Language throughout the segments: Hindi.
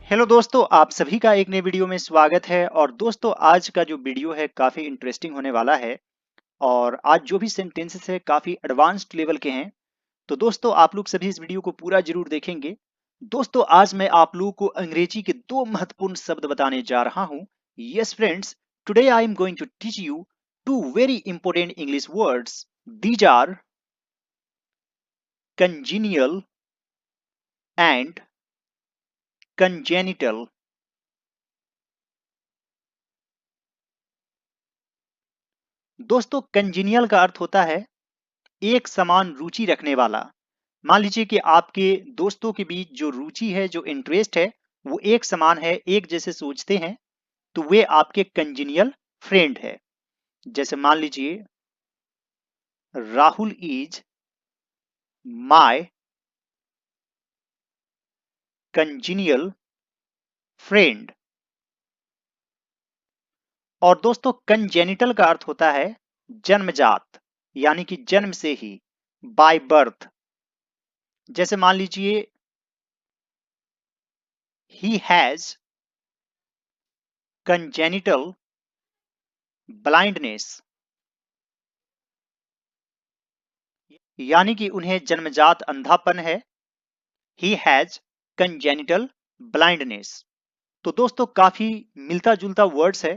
हेलो दोस्तों, आप सभी का एक नए वीडियो में स्वागत है। और दोस्तों, आज का जो वीडियो है काफी इंटरेस्टिंग होने वाला है। और आज जो भी सेंटेंसेस है काफी एडवांस्ड लेवल के हैं। तो दोस्तों, आप लोग सभी इस वीडियो को पूरा जरूर देखेंगे। दोस्तों, आज मैं आप लोगों को अंग्रेजी के दो महत्वपूर्ण शब्द बताने जा रहा हूं। Yes friends, today I am going to teach you two very important English words. These are congenial and congenital। दोस्तों, कंजीनियल का अर्थ होता है एक समान रुचि रखने वाला। मान लीजिए कि आपके दोस्तों के बीच जो रुचि है, जो इंटरेस्ट है, वो एक समान है, एक जैसे सोचते हैं, तो वे आपके कंजीनियल फ्रेंड है। जैसे मान लीजिए, Rahul is my congenial friend. और दोस्तों, कंजेनिटल का अर्थ होता है जन्मजात, यानी कि जन्म से ही, बाय बर्थ। जैसे मान लीजिए, ही हैज कंजेनिटल ब्लाइंडनेस, यानी कि उन्हें जन्मजात अंधापन है। He has congenital blindness. तो दोस्तों, काफी मिलता जुलता वर्ड्स है,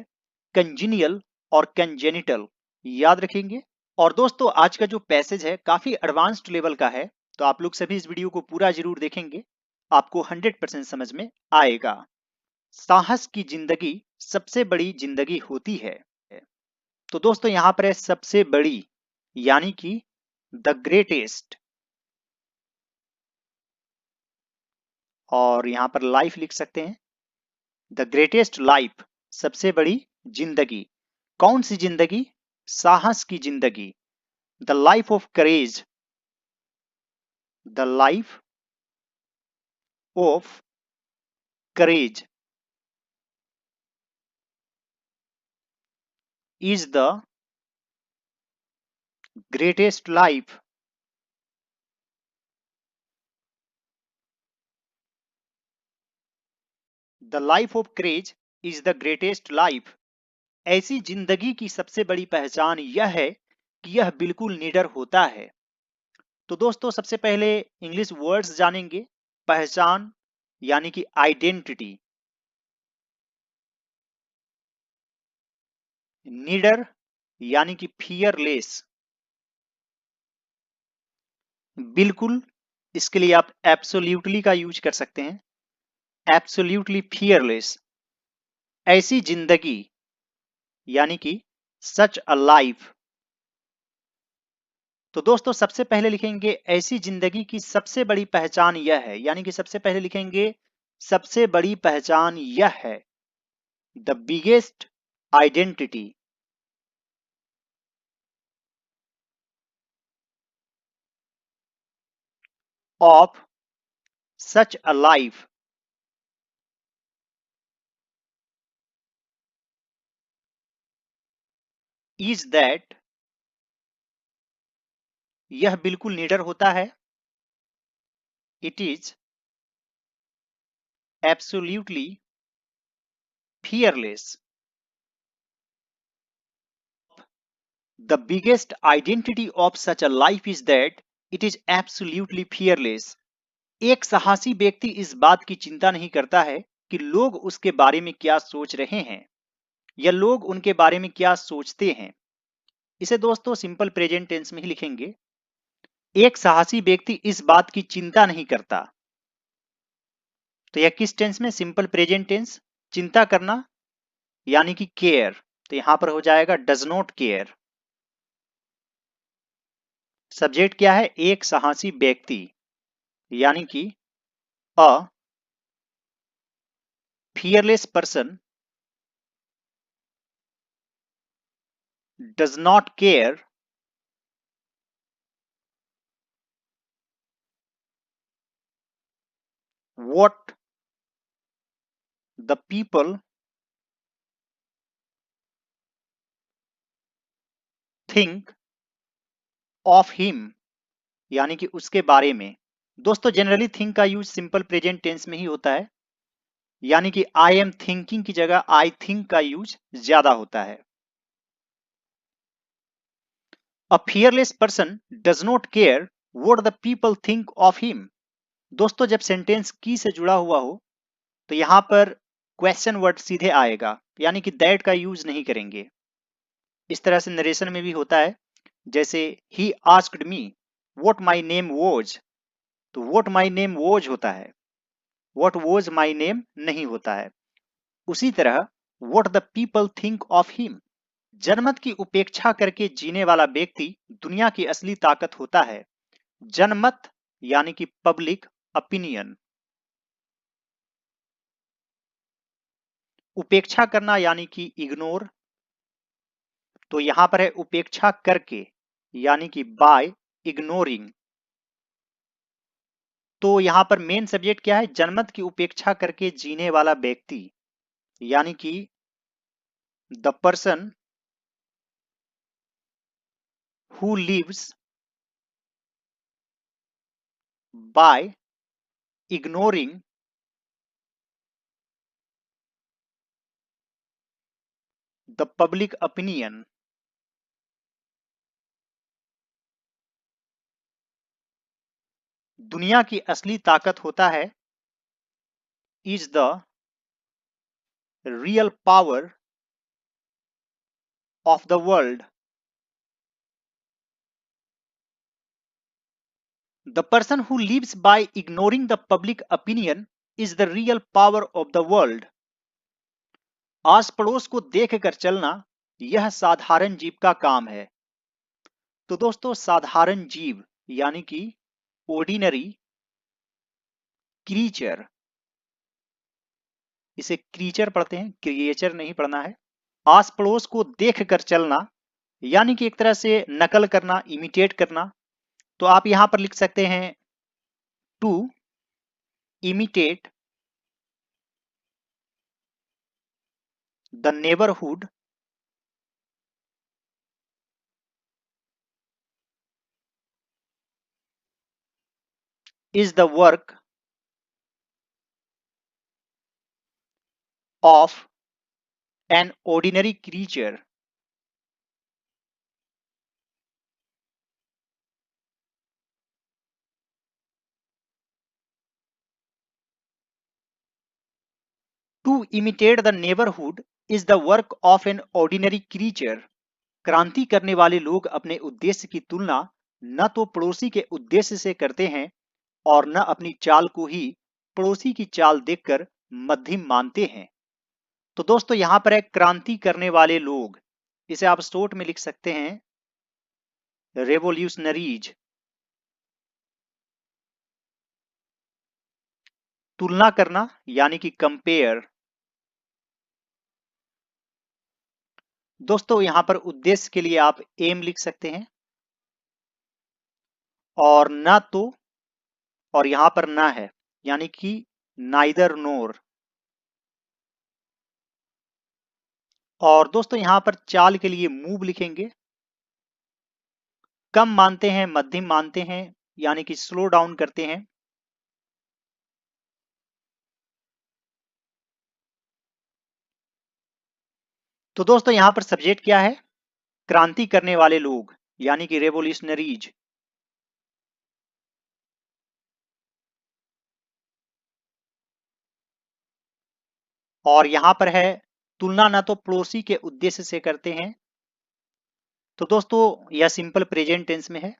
कंजीनियल और कंजेनिटल, याद रखेंगे। और दोस्तों, आज का जो पैसेज है काफी एडवांस्ड लेवल का है, तो आप लोग सभी इस वीडियो को पूरा जरूर देखेंगे, आपको 100% समझ में आएगा। साहस की जिंदगी सबसे बड़ी जिंदगी होती है। तो दोस्तों, यहां पर है सबसे बड़ी, यानी कि द ग्रेटेस्ट। और यहां पर लाइफ लिख सकते हैं, द ग्रेटेस्ट लाइफ, सबसे बड़ी जिंदगी। कौन सी जिंदगी? साहस की जिंदगी। The life of courage, the life of courage is the greatest life. The life of courage is the greatest life. ऐसी जिंदगी की सबसे बड़ी पहचान यह है कि यह बिल्कुल निडर होता है। तो दोस्तों, सबसे पहले इंग्लिश वर्ड्स जानेंगे। पहचान यानी कि आइडेंटिटी, निडर यानी कि फियरलेस, बिल्कुल, इसके लिए आप एब्सोल्यूटली का यूज कर सकते हैं, एब्सोल्यूटली फियरलेस। ऐसी जिंदगी यानी कि सच अ लाइफ। तो दोस्तों, सबसे पहले लिखेंगे ऐसी जिंदगी की सबसे बड़ी पहचान यह है, यानी कि सबसे पहले लिखेंगे सबसे बड़ी पहचान यह है, the biggest identity of such a life is that, यह बिल्कुल निडर होता है, it is absolutely fearless. The biggest identity of such a life is that it is absolutely fearless। एक साहसी व्यक्ति इस बात की चिंता नहीं करता है कि लोग उसके बारे में क्या सोच रहे हैं या लोग उनके बारे में क्या सोचते हैं। इसे दोस्तों सिंपल प्रेजेंट टेंस में ही लिखेंगे। एक साहसी व्यक्ति इस बात की चिंता नहीं करता। तो यह किस टेंस में? Simple present tense. चिंता करना यानी कि केयर, तो यहां पर हो जाएगा डज नॉट केयर। सब्जेक्ट क्या है? एक साहसी व्यक्ति, यानी कि अ fearless person does not care what the people think of him, यानी कि उसके बारे में। दोस्तों, जनरली थिंक का यूज सिंपल प्रेजेंट टेंस में ही होता है। यानी कि आई एम थिंकिंग की जगह आई थिंक का यूज ज्यादा होता है। अ fearless person does not care what the people think of him. दोस्तों जब सेंटेंस की से जुड़ा हुआ हो तो यहां पर क्वेश्चन वर्ड सीधे आएगा, यानी कि दैट का यूज नहीं करेंगे। इस तरह से नरेशन में भी होता है, जैसे he asked me what my name was, तो व्हाट माय नेम वाज होता है, व्हाट वाज माय नेम नहीं होता है। उसी तरह what the people think of him, जनमत की उपेक्षा करके जीने वाला व्यक्ति दुनिया की असली ताकत होता है। जनमत यानी कि पब्लिक ओपिनियन। उपेक्षा करना यानी कि इग्नोर, तो यहां पर है उपेक्षा करके यानी कि बाय इग्नोरिंग। तो यहां पर मेन सब्जेक्ट क्या है, जनमत की उपेक्षा करके जीने वाला व्यक्ति, यानी कि the person who lives by ignoring the public opinion. दुनिया की असली ताकत होता है is the real power of the world. The person who lives by ignoring the public opinion is the real power of the world. आस पड़ोस को देख कर चलना यह साधारण जीव का काम है। तो दोस्तों साधारण जीव यानी कि ऑर्डिनरी क्रीचर, इसे क्रीचर पढ़ते हैं, क्रिएचर नहीं पढ़ना है। आस पड़ोस को देख कर चलना यानी कि एक तरह से नकल करना, इमिटेट करना। तो आप यहां पर लिख सकते हैं to imitate the neighbourhood is the work of an ordinary creature। To imitate the neighborhood is the work of an ordinary creature। क्रांति करने वाले लोग अपने उद्देश्य की तुलना न तो पड़ोसी के उद्देश्य से करते हैं और न अपनी चाल को ही पड़ोसी की चाल देखकर मध्यम मानते हैं। तो दोस्तों यहां पर है क्रांति करने वाले लोग, इसे आप शॉर्ट में लिख सकते हैं रेवोल्यूशनरीज। तुलना करना यानी कि कंपेयर। दोस्तों यहां पर उद्देश्य के लिए आप एम लिख सकते हैं, और ना तो, और यहां पर ना है यानी कि नाइदर नोर। और दोस्तों यहां पर चाल के लिए मूव लिखेंगे। कम मानते हैं, मध्यम मानते हैं, यानी कि स्लो डाउन करते हैं। तो दोस्तों यहां पर सब्जेक्ट क्या है, क्रांति करने वाले लोग यानी कि रेवोल्यूशनरीज। और यहां पर है तुलना ना तो पड़ोसी के उद्देश्य से करते हैं। तो दोस्तों यह सिंपल प्रेजेंट टेंस में है,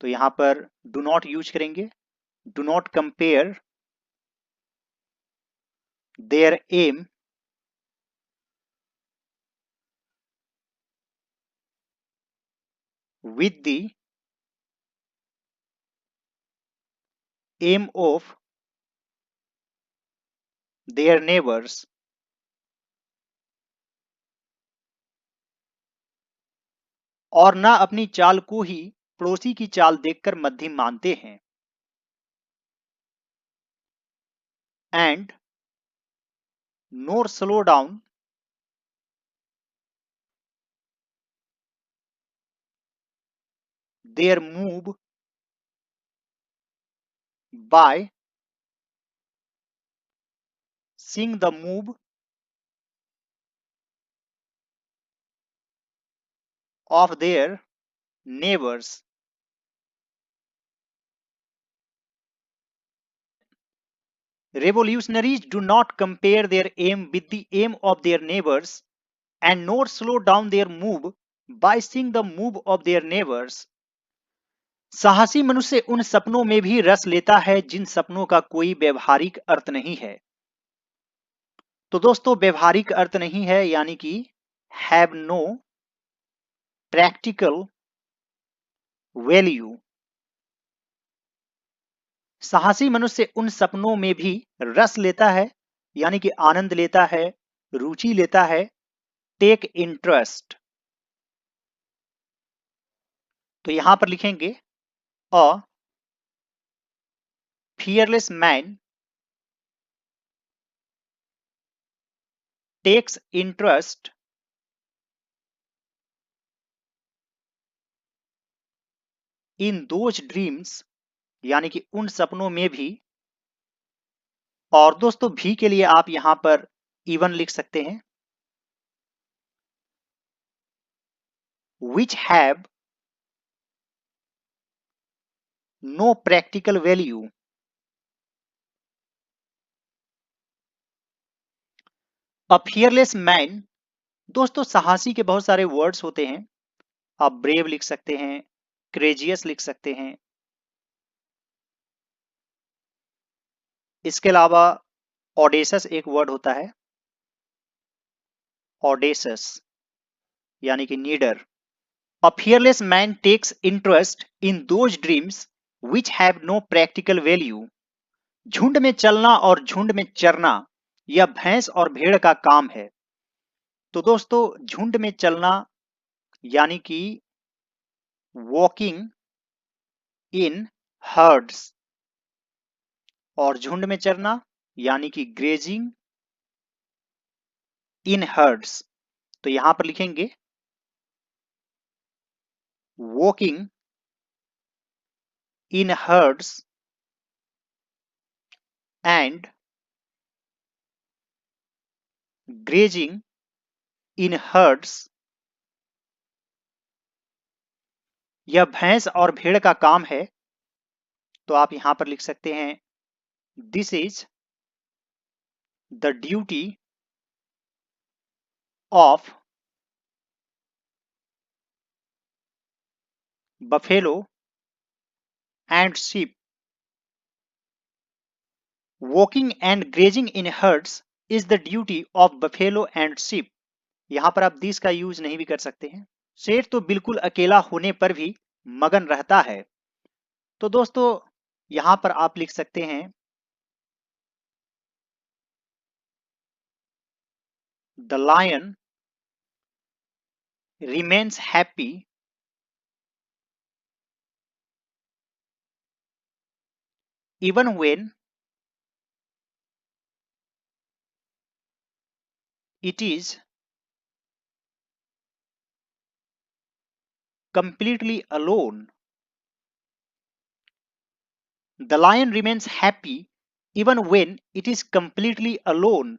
तो यहां पर डू नॉट यूज करेंगे। Do not compare their aim with the aim of their neighbors। और न अपनी चाल को ही पड़ोसी की चाल देखकर मध्यम मानते हैं। And nor slow down their move by seeing the move of their neighbors. Revolutionaries do not compare their aim with the aim of their neighbors and nor slow down their move by seeing the move of their neighbors. साहसी मनुष्य उन सपनों में भी रस लेता है जिन सपनों का कोई व्यवहारिक अर्थ नहीं है। तो दोस्तों व्यवहारिक अर्थ नहीं है यानी कि हैव नो प्रैक्टिकल वैल्यू। साहसी मनुष्य उन सपनों में भी रस लेता है यानी कि आनंद लेता है, रुचि लेता है, टेक इंटरेस्ट। तो यहां पर लिखेंगे a fearless man takes interest in those dreams यानी कि उन सपनों में भी। और दोस्तों भी के लिए आप यहां पर इवन लिख सकते हैं, which have no practical value। A fearless man, दोस्तों साहसी के बहुत सारे वर्ड्स होते हैं। आप ब्रेव लिख सकते हैं, क्रेजियस लिख सकते हैं। इसके अलावा ऑडेसस एक वर्ड होता है, ऑडेसस यानी कि नीडर। A fearless man takes interest in those dreams which have no practical value. झुंड में चलना और झुंड में चरना यह भैंस और भेड़ का काम है। तो दोस्तों झुंड में चलना यानी कि वॉकिंग इन हर्ड्स और झुंड में चरना यानी कि ग्रेजिंग इन हर्ड्स। तो यहां पर लिखेंगे walking in hertz and grazing in hertz यह भैंस और भेड़ का काम है। तो आप यहां पर लिख सकते हैं this is the duty of buffalo and sheep। Walking and grazing in hertz is the duty of buffalo and sheep। यहां पर आप दिस का यूज नहीं भी कर सकते हैं। शेर तो बिल्कुल अकेला होने पर भी मगन रहता है। तो दोस्तों यहां पर आप लिख सकते हैं the lion remains happy even when it is completely alone। The lion remains happy even when it is completely alone।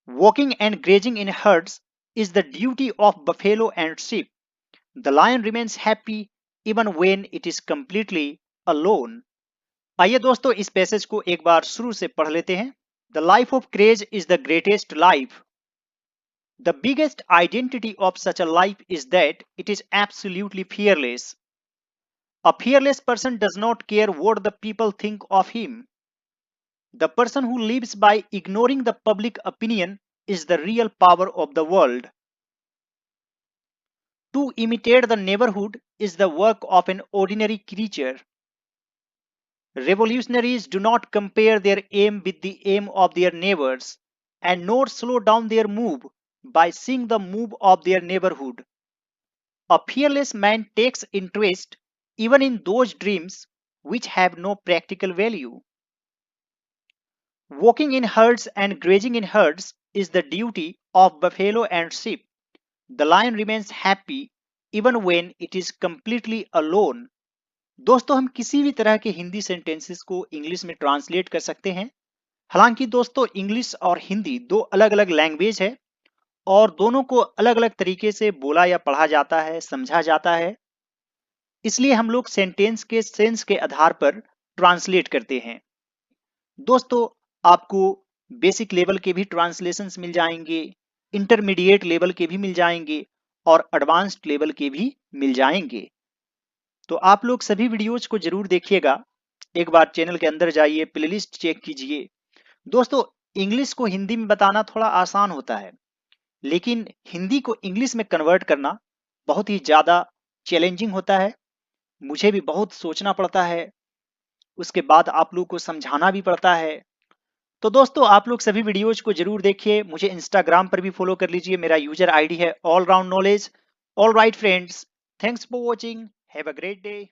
Walking and grazing in herds is the duty of buffalo and sheep। The lion remains happy even when it is completely alone। आइए दोस्तों इस पैसेज को एक बार शुरू से पढ़ लेते हैं। The life of courage is the greatest life। The biggest identity of such a life is that it is absolutely fearless। A fearless person does not care what the people think of him। The person who lives by ignoring the public opinion is the real power of the world। To imitate the neighborhood is the work of an ordinary creature। Revolutionaries do not compare their aim with the aim of their neighbors and nor slow down their move by seeing the move of their neighborhood। A fearless man takes interest even in those dreams which have no practical value। Walking in herds and grazing in herds is the duty of buffalo and sheep। The lion remains happy even when it is completely alone। दोस्तों हम किसी भी तरह के हिंदी सेंटेंसेस को इंग्लिश में ट्रांसलेट कर सकते हैं। हालांकि दोस्तों इंग्लिश और हिंदी दो अलग अलग लैंग्वेज है और दोनों को अलग अलग तरीके से बोला या पढ़ा जाता है, समझा जाता है। इसलिए हम लोग सेंटेंस के सेंस के आधार पर ट्रांसलेट करते हैं। दोस्तों आपको बेसिक लेवल के भी ट्रांसलेशंस मिल जाएंगे, इंटरमीडिएट लेवल के भी मिल जाएंगे और एडवांस्ड लेवल के भी मिल जाएंगे। तो आप लोग सभी वीडियोज को जरूर देखिएगा। एक बार चैनल के अंदर जाइए, प्लेलिस्ट चेक कीजिए। दोस्तों इंग्लिश को हिंदी में बताना थोड़ा आसान होता है, लेकिन हिंदी को इंग्लिश में कन्वर्ट करना बहुत ही ज्यादा चैलेंजिंग होता है। मुझे भी बहुत सोचना पड़ता है, उसके बाद आप लोग को समझाना भी पड़ता है। तो दोस्तों आप लोग सभी वीडियोज को जरूर देखिए। मुझे इंस्टाग्राम पर भी फॉलो कर लीजिए, मेरा यूजर आईडी है all round knowledge. All right friends, thanks for watching, have a great day.